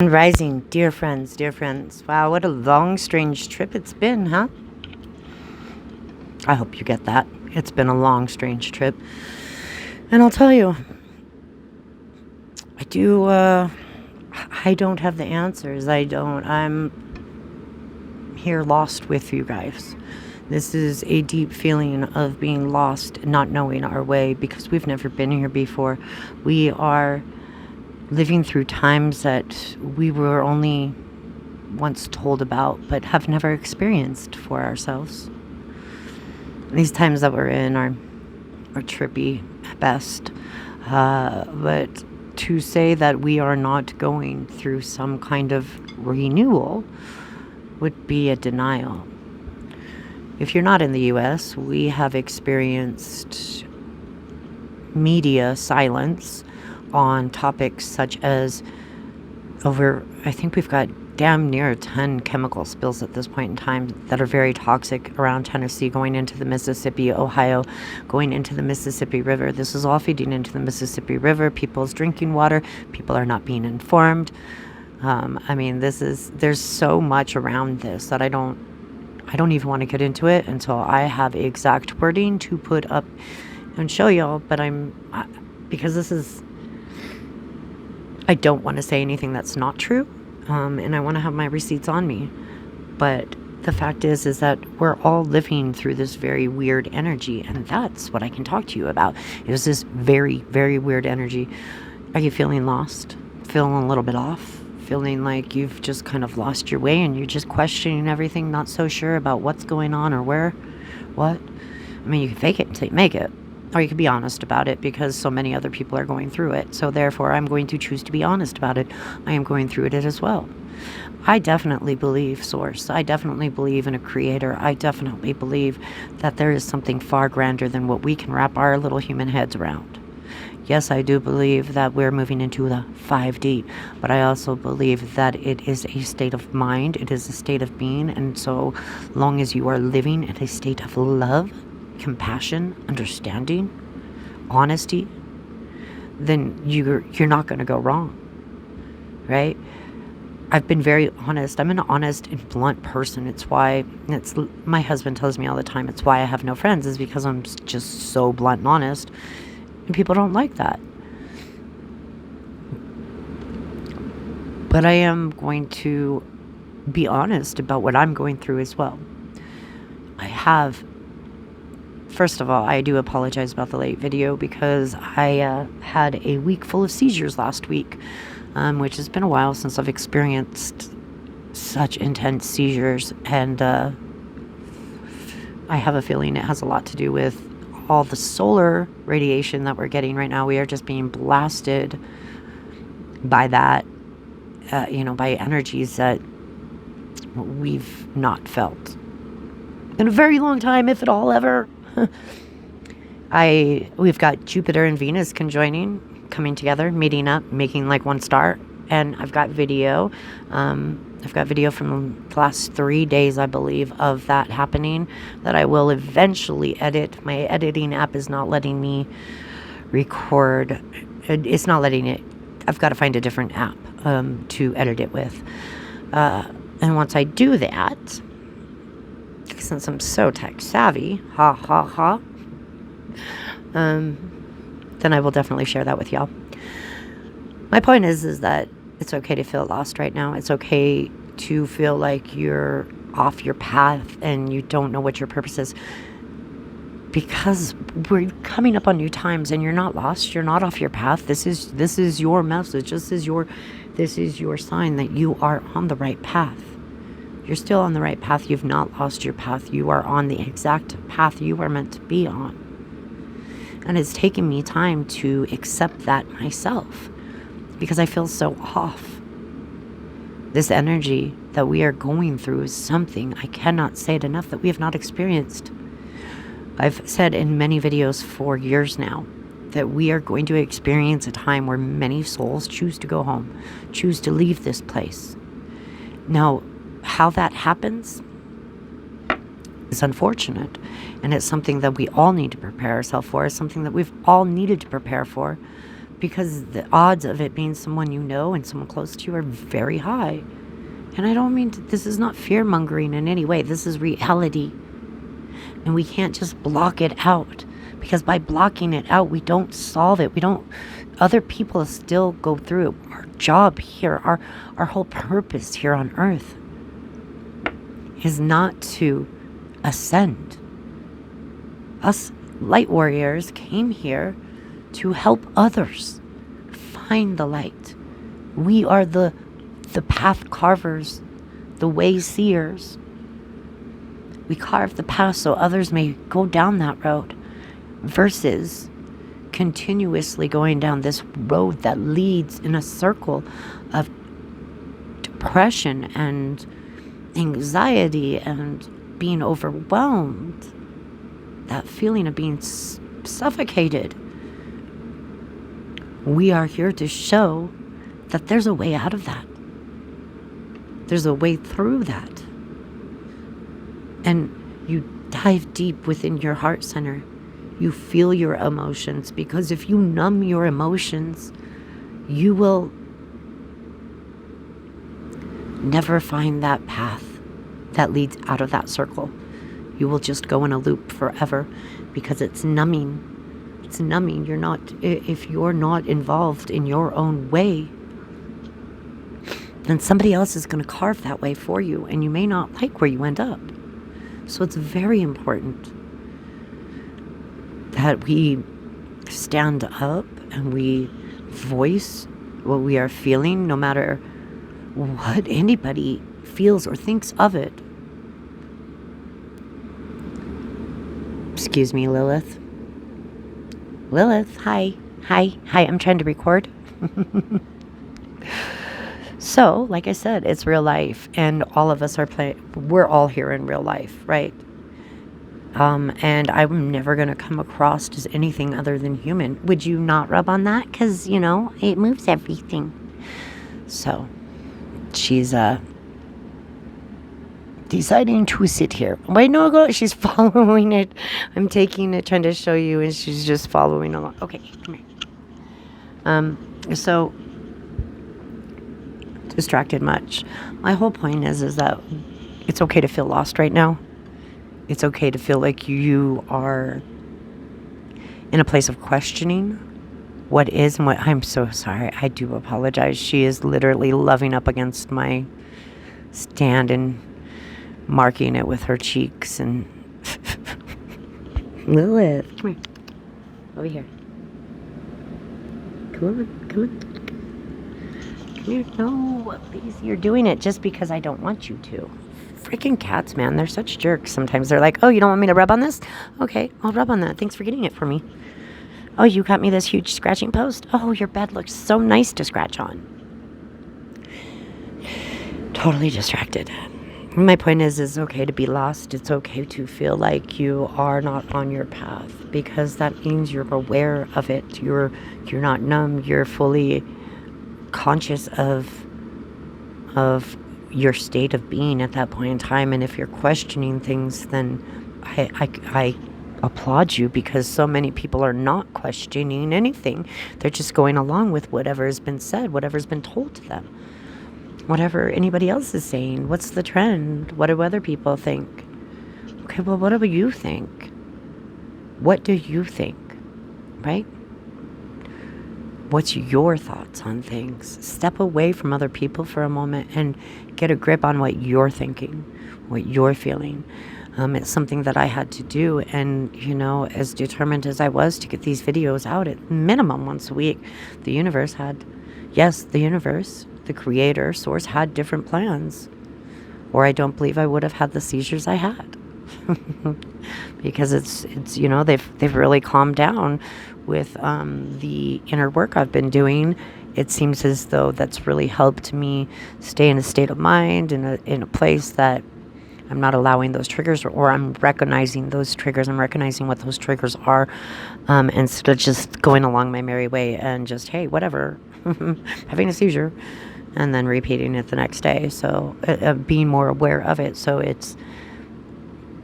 Rising, dear friends, dear friends. Wow, what a long, strange trip it's been, huh? I hope you get that. It's been a long, strange trip. And I'll tell you, I don't have the answers. I'm here lost with you guys. This is a deep feeling of being lost, not knowing our way, because we've never been here before. We are living through times that we were only once told about, but have never experienced for ourselves. These times that we're in are trippy at best. But to say that we are not going through some kind of renewal would be a denial. If you're not in the US, we have experienced media silence on topics such as I think we've got damn near 10 chemical spills at this point in time that are very toxic around Tennessee, going into the Mississippi, Ohio, going into the Mississippi River. This is all feeding into the Mississippi River, people's drinking water. People are not being informed. There's so much around this that I don't even want to get into it until I have exact wording to put up and show y'all. But I don't want to say anything that's not true, and I want to have my receipts on me. But the fact is that we're all living through this very weird energy, and that's what I can talk to you about. It was this very, very weird energy. Are you feeling lost? Feeling a little bit off? Feeling like you've just kind of lost your way and you're just questioning everything, not so sure about what's going on or what? I mean, you can fake it until you make it. Or you can be honest about it, because so many other people are going through it. So therefore, I'm going to choose to be honest about it. I am going through it as well. I definitely believe Source. I definitely believe in a creator. I definitely believe that there is something far grander than what we can wrap our little human heads around. Yes, I do believe that we're moving into the 5D, but I also believe that it is a state of mind. It is a state of being. And so long as you are living in a state of love, compassion, understanding, honesty, then you're not going to go wrong, right? I've been very honest. I'm an honest and blunt person. My husband tells me all the time, it's why I have no friends, is because I'm just so blunt and honest, and people don't like that. But I am going to be honest about what I'm going through as well. First of all, I do apologize about the late video, because I had a week full of seizures last week, which has been a while since I've experienced such intense seizures, and I have a feeling it has a lot to do with all the solar radiation that we're getting right now. We are just being blasted by that, by energies that we've not felt in a very long time, if at all ever. We've got Jupiter and Venus coming together, meeting up, making like one star. And I've got video. I've got video from the last 3 days, I believe, of that happening, that I will eventually edit. My editing app is not letting me record. It's not letting it. I've got to find a different app to edit it with. And once I do that, since I'm so tech savvy, then I will definitely share that with y'all. My point is that it's okay to feel lost right now. It's okay to feel like you're off your path and you don't know what your purpose is, because we're coming up on new times, and you're not lost. You're not off your path. This is your message. This is your sign that you are on the right path. You're still on the right path. You've not lost your path. You are on the exact path you are meant to be on. And it's taken me time to accept that myself, because I feel so off. This energy that we are going through is something, I cannot say it enough, that we have not experienced. I've said in many videos for years now that we are going to experience a time where many souls choose to go home, choose to leave this place. Now, how that happens is unfortunate, and it's something that we all need to prepare ourselves for. It's something that we've all needed to prepare for, because the odds of it being someone you know and someone close to you are very high. And I don't mean this is not fear-mongering in any way. This is reality. And we can't just block it out, because by blocking it out, we don't solve it. Other people still go through. Our job here, our whole purpose here on earth is not to ascend. Us light warriors came here to help others find the light. We are the path carvers, the way seers. We carve the path so others may go down that road, versus continuously going down this road that leads in a circle of depression and anxiety and being overwhelmed. That feeling of being suffocated. We are here to show that there's a way out of that. There's a way through that. And you dive deep within your heart center. You feel your emotions, because if you numb your emotions, you will never find that path that leads out of that circle. You will just go in a loop forever, because it's numbing. It's numbing. If you're not involved in your own way, then somebody else is going to carve that way for you, and you may not like where you end up. So it's very important that we stand up and we voice what we are feeling, no matter what anybody feels or thinks of it. Excuse me, Lilith. Lilith, hi, I'm trying to record. So, like I said, it's real life, and all of us we're all here in real life, right? And I'm never going to come across as anything other than human. Would you not rub on that? Because, it moves everything. So, she's deciding to sit here. Wait, no, go. She's following it. I'm taking it, trying to show you, and she's just following along. Okay, come here. So, distracted much. My whole point is that it's okay to feel lost right now. It's okay to feel like you are in a place of questioning what is and what. I'm so sorry. I do apologize. She is literally loving up against my stand and marking it with her cheeks. And Lilith, come here. Over here. Come on. Come here. No, please. You're doing it just because I don't want you to. Freaking cats, man. They're such jerks. Sometimes they're like, oh, you don't want me to rub on this? Okay, I'll rub on that. Thanks for getting it for me. Oh, you got me this huge scratching post? Oh, your bed looks so nice to scratch on. Totally distracted. My point is it's okay to be lost. It's okay to feel like you are not on your path, because that means you're aware of it. You're not numb. You're fully conscious of your state of being at that point in time. And if you're questioning things, then I applaud you, because so many people are not questioning anything. They're just going along with whatever has been said, whatever's been told to them, whatever anybody else is saying. What's the trend? What do other people think? Okay, well, what do you think? What do you think? Right? What's your thoughts on things? Step away from other people for a moment and get a grip on what you're thinking, what you're feeling. It's something that I had to do. And, as determined as I was to get these videos out at minimum once a week, the universe, the creator, source, had different plans. Or I don't believe I would have had the seizures I had. Because it's they've really calmed down with the inner work I've been doing. It seems as though that's really helped me stay in a state of mind, in a place that I'm not allowing those triggers, or I'm recognizing those triggers. I'm recognizing what those triggers are, instead of just going along my merry way and just, hey, whatever, having a seizure, and then repeating it the next day. So being more aware of it. So it's,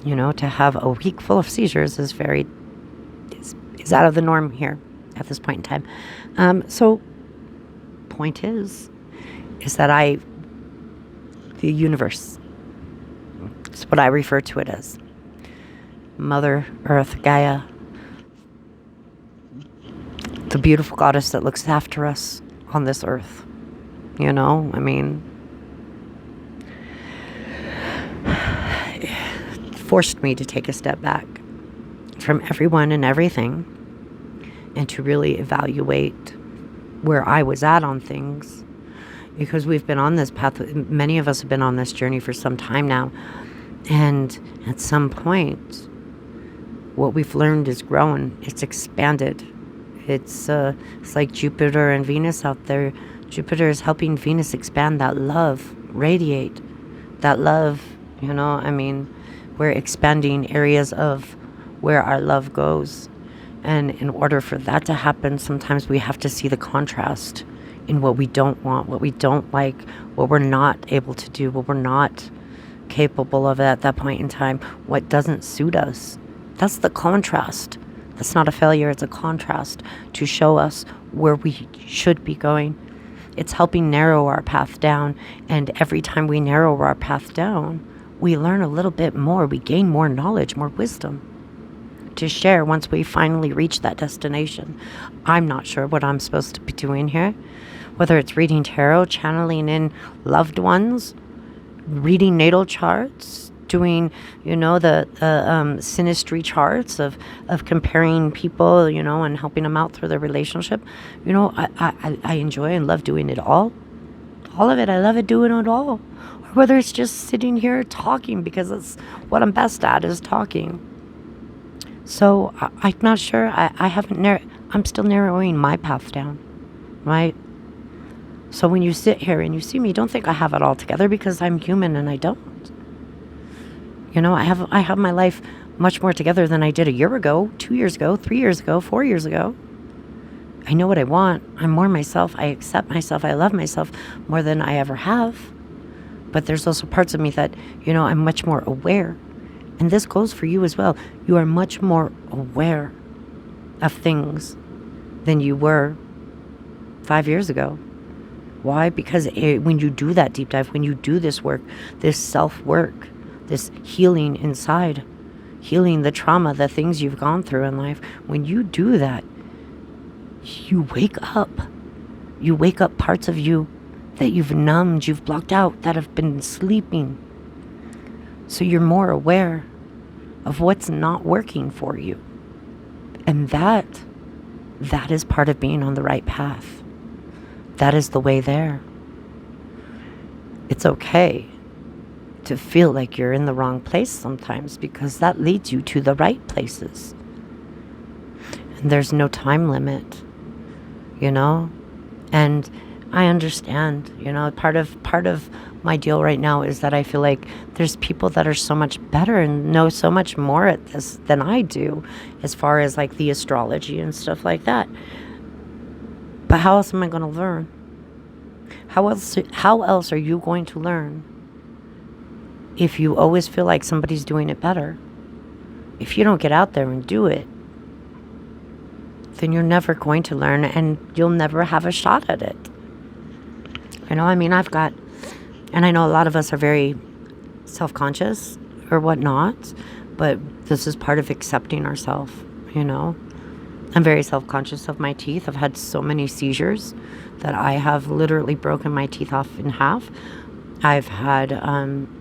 to have a week full of seizures is out of the norm here. at this point in time. So point is that the universe, it's what I refer to it as. Mother Earth, Gaia, the beautiful goddess that looks after us on this earth. You know, I mean, forced me to take a step back from everyone and everything and to really evaluate where I was at on things, because we've been on this path. Many of us have been on this journey for some time now, and at some point what we've learned is grown, it's expanded. It's like Jupiter and Venus out there. Jupiter is helping Venus expand that love, radiate that love. You know, I mean, we're expanding areas of where our love goes. And in order for that to happen, sometimes we have to see the contrast in what we don't want, what we don't like, what we're not able to do, what we're not capable of at that point in time, what doesn't suit us. That's the contrast. That's not a failure, it's a contrast to show us where we should be going. It's helping narrow our path down, and every time we narrow our path down, we learn a little bit more, we gain more knowledge, more wisdom to share once we finally reach that destination. I'm not sure what I'm supposed to be doing here, whether it's reading tarot, channeling in loved ones, reading natal charts, doing, you know, the synastry charts of comparing people, you know, and helping them out through their relationship. You know, I enjoy and love doing it all of it. I love it, doing it all. Or whether it's just sitting here talking, because that's what I'm best at, is talking. So I'm not sure. I'm still narrowing my path down, right? So when you sit here and you see me, don't think I have it all together, because I'm human and I don't. You know, I have my life much more together than I did a year ago, 2 years ago, 3 years ago, 4 years ago. I know what I want. I'm more myself. I accept myself. I love myself more than I ever have. But there's also parts of me that, you know, I'm much more aware. And this goes for you as well. You are much more aware of things than you were 5 years ago. Why? Because when you do that deep dive, when you do this work, this self-work, this healing inside, healing the trauma, the things you've gone through in life, when you do that, you wake up. You wake up parts of you that you've numbed, you've blocked out, that have been sleeping. So you're more aware of what's not working for you. And that is part of being on the right path. That is the way there. It's okay to feel like you're in the wrong place sometimes, because that leads you to the right places. And there's no time limit, you know? And I understand, you know, part of my deal right now is that I feel like there's people that are so much better and know so much more at this than I do, as far as like the astrology and stuff like that. But how else am I going to learn? How else are you going to learn if you always feel like somebody's doing it better? If you don't get out there and do it, then you're never going to learn, and you'll never have a shot at it. You know, I mean, and I know a lot of us are very self-conscious or whatnot, but this is part of accepting ourselves, you know. I'm very self-conscious of my teeth. I've had so many seizures that I have literally broken my teeth off in half. I've had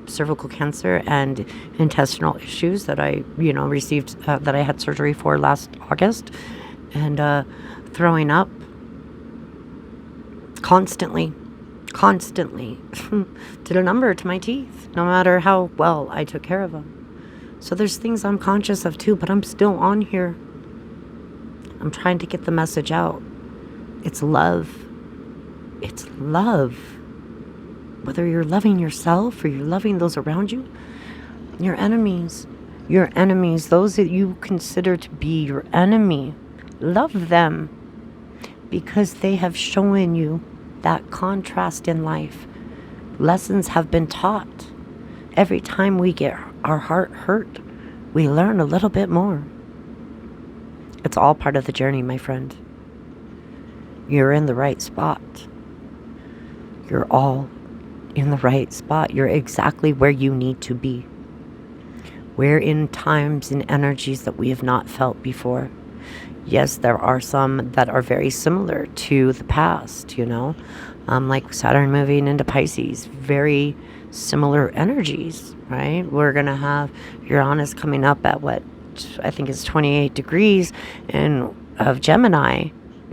cervical cancer and intestinal issues that I, you know, received, that I had surgery for last August, and throwing up constantly did a number to my teeth, no matter how well I took care of them. So there's things I'm conscious of too, but I'm still on here. I'm trying to get the message out. It's love. It's love. Whether you're loving yourself or you're loving those around you, your enemies, those that you consider to be your enemy, love them, because they have shown you that contrast in life. Lessons have been taught. Every time we get our heart hurt, we learn a little bit more. It's all part of the journey, my friend. You're in the right spot. You're all in the right spot. You're exactly where you need to be. We're in times and energies that we have not felt before. Yes, there are some that are very similar to the past, like Saturn moving into Pisces, very similar energies, right? We're going to have Uranus coming up at what I think is 28 degrees and of Gemini.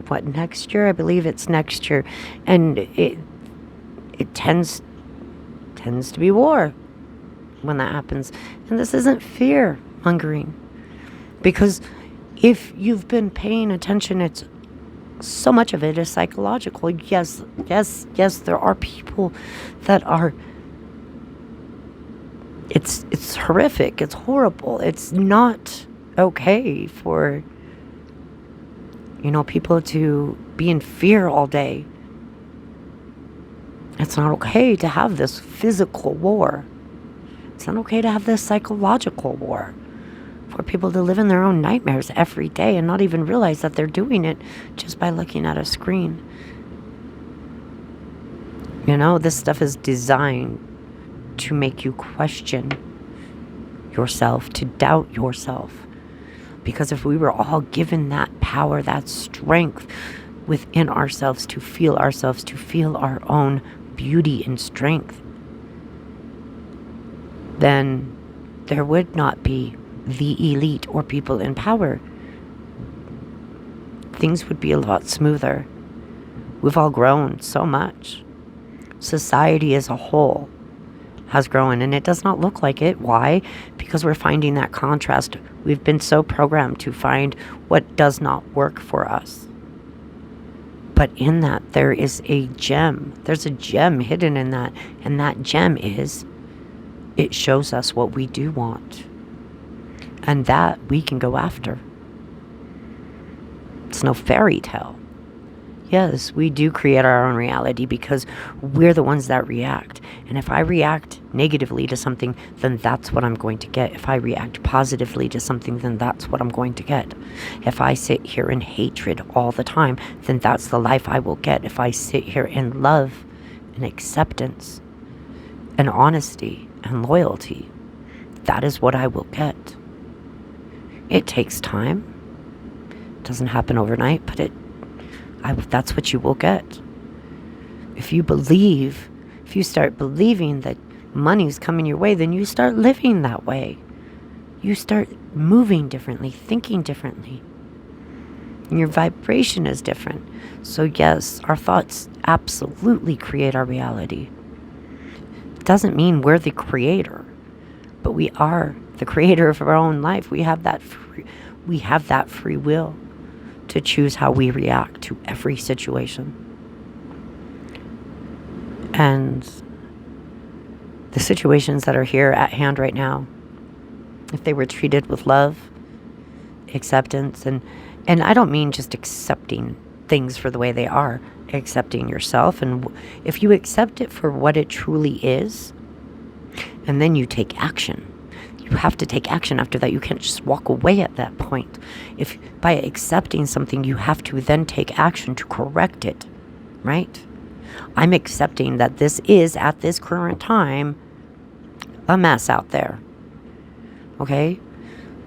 What, next year? I believe it's next year. And it tends to be war when that happens. And this isn't fear mongering, because if you've been paying attention, it's so much of it is psychological. Yes, there are people that are, it's horrific, it's horrible, it's not okay for people to be in fear all day. It's not okay to have this physical war. It's not okay to have this psychological war. For people to live in their own nightmares every day and not even realize that they're doing it just by looking at a screen. This stuff is designed to make you question yourself, to doubt yourself. Because if we were all given that power, that strength within ourselves to feel our own beauty and strength, then there would not be the elite or people in power. Things would be a lot smoother. We've all grown so much. Society as a whole has grown, and it does not look like it. Why? Because we're finding that contrast. We've been so programmed to find what does not work for us. But in that, there is a gem. There's a gem hidden in that. And that gem is, it shows us what we do want. And that we can go after. It's no fairy tale. Yes, we do create our own reality because we're the ones that react. And if I react negatively to something, then that's what I'm going to get. If I react positively to something, then that's what I'm going to get. If I sit here in hatred all the time, then that's the life I will get. If I sit here in love and acceptance and honesty and loyalty, that is what I will get. It takes time. It doesn't happen overnight, but that's what you will get. If you start believing that money's coming your way, then you start living that way. You start moving differently, thinking differently. And your vibration is different. So yes, our thoughts absolutely create our reality. It doesn't mean we're the creator, but we are the creator of our own life. We have that free will to choose how we react to every situation. And the situations that are here at hand right now, if they were treated with love, acceptance, and I don't mean just accepting things for the way they are, accepting yourself, and if you accept it for what it truly is, and then you take action. You have to take action after that. You can't just walk away at that point. If by accepting something, you have to then take action to correct it, right? I'm accepting that this is, at this current time, a mess out there. Okay?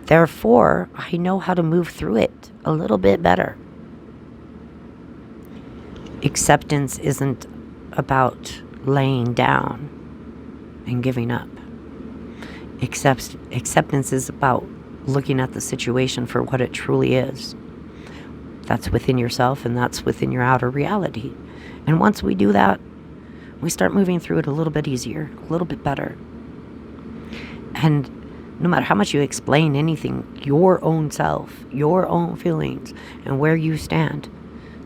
Therefore, I know how to move through it a little bit better. Acceptance isn't about laying down and giving up. Acceptance is about looking at the situation for what it truly is. That's within yourself, and that's within your outer reality. And once we do that, we start moving through it a little bit easier, a little bit better. And no matter how much you explain anything, your own self, your own feelings, and where you stand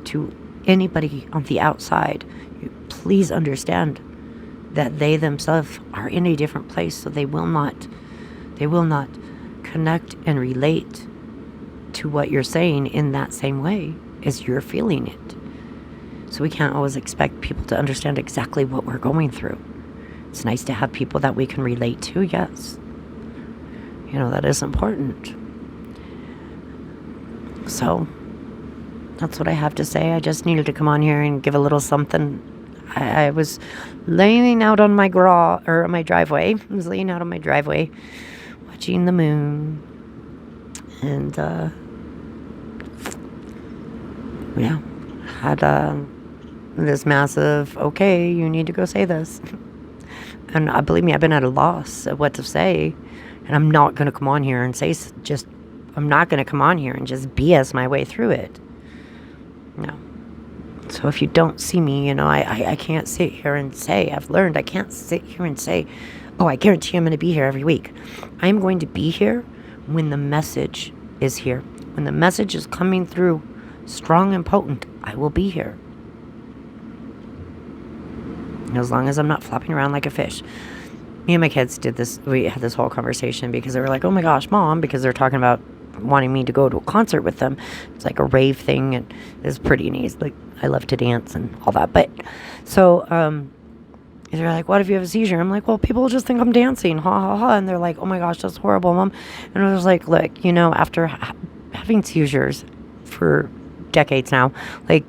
to anybody on the outside, please understand that they themselves are in a different place, so they will not connect and relate to what you're saying in that same way as you're feeling it. So we can't always expect people to understand exactly what we're going through. It's nice to have people that we can relate to, yes. That is important. So That's what I have to say. I just needed to come on here and give a little something. I was laying out on my my driveway. I was laying out on my driveway, watching the moon, and yeah, had this massive. Okay, you need to go say this, and believe me, I've been at a loss of what to say, and I'm not gonna come on here and say just. I'm not gonna come on here and just BS my way through it. No. So if you don't see me, I can't sit here and say, I've learned I can't sit here and say, oh, I guarantee I'm going to be here every week. I'm going to be here when the message is here. When the message is coming through strong and potent, I will be here. As long as I'm not flopping around like a fish. Me and my kids we had this whole conversation because they were like, oh my gosh, Mom, because they're talking about wanting me to go to a concert with them. It's like a rave thing, and it's pretty neat. Like, I love to dance and all that. But so they're like, what if you have a seizure? I'm like, well, people just think I'm dancing, ha ha ha. And they're like, oh my gosh, that's horrible, Mom. And I was like, look, after having seizures for decades now, like,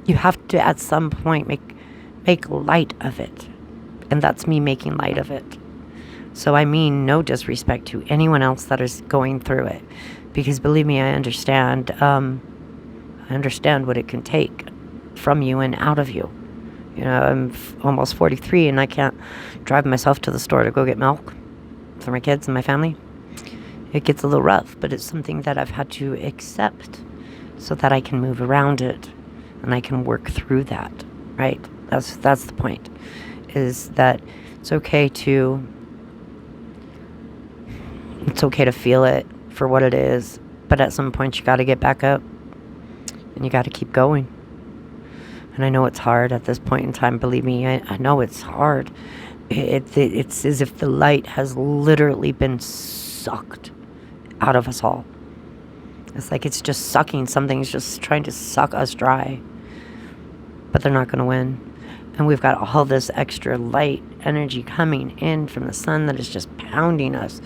you have to at some point make light of it. And that's me making light of it. So I mean no disrespect to anyone else that is going through it, because believe me, I understand. I understand what it can take from you and out of you. I'm almost 43 and I can't drive myself to the store to go get milk for my kids and my family. It gets a little rough, but it's something that I've had to accept so that I can move around it and I can work through that, right? That's the point, is that it's okay to feel it for what it is, but at some point you got to get back up and you got to keep going. And I know it's hard at this point in time. Believe me, I know it's hard. It's as if the light has literally been sucked out of us all. It's like it's just sucking. Something's just trying to suck us dry. But they're not going to win. And we've got all this extra light energy coming in from the sun that is just pounding us,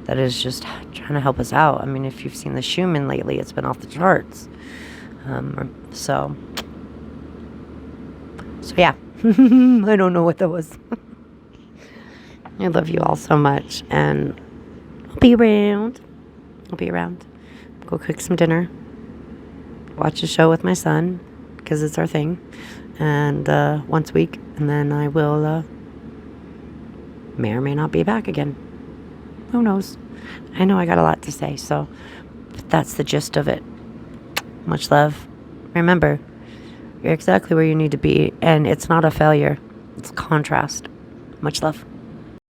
that is just trying to help us out. I mean, if you've seen the Schumann lately, it's been off the charts. So yeah, I don't know what that was. I love you all so much, and I'll be around. Go cook some dinner, watch a show with my son, because it's our thing, and once a week, and then I will may or may not be back again. Who knows? I know I got a lot to say, so but that's the gist of it. Much love. Remember, you're exactly where you need to be, and it's not a failure. It's contrast. Much love.